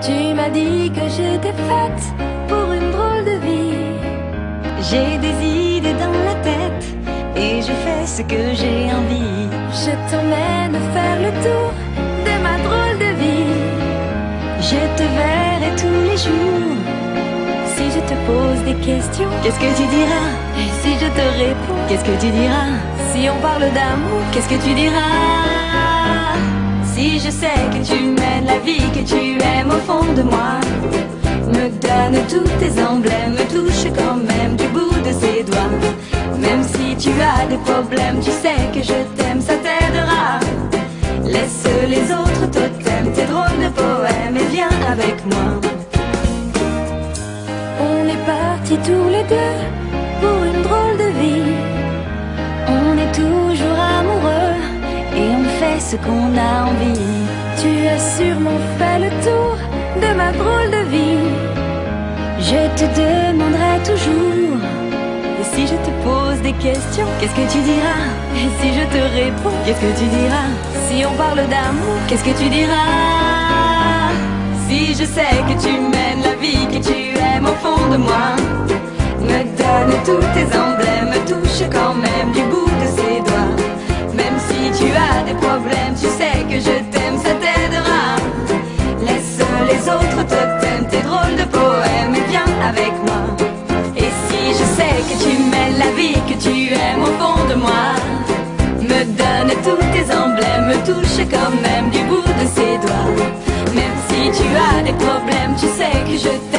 Tu m'as dit que j'étais faite pour une drôle de vie. J'ai des idées dans la tête et je fais ce que j'ai envie. Je t'emmène faire le tour de ma drôle de vie. Je te verrai tous les jours. Si je te pose des questions, qu'est-ce que tu diras? Et si je te réponds, qu'est-ce que tu diras? Si on parle d'amour, qu'est-ce que tu diras? Si je sais que tu mènes la vie que tu aimes au fond de moi, me donne tous tes emblèmes, me touche quand même du bout de ses doigts. Même si tu as des problèmes, tu sais que je t'aime, ça t'aidera. Laisse les autres totems, tes drôles de poèmes et viens avec moi. On est partis tous les deux pour une drôle de vie. On est toujours amoureux et on fait ce qu'on a envie. Tu as sûrement fait le tour de ma drôle de vie. Je te demanderai toujours. Et si je te pose des questions, qu'est-ce que tu diras? Et si je te réponds, qu'est-ce que tu diras? Si on parle d'amour, qu'est-ce que tu diras? Si je sais que tu mènes la vie que tu aimes au fond de moi, me donne tous tes emblèmes, me touche quand même du bout de ses doigts. Même si tu as des problèmes, tu sais que je t'aime, ça t'aidera. Laisse les autres totems, tes drôles de poèmes et viens avec moi. Et si je sais que tu mènes la vie que tu aimes au fond de moi, me donne tous tes emblèmes, me touche quand même du bout de ses doigts. Même si tu as des problèmes, tu sais que je t'aime.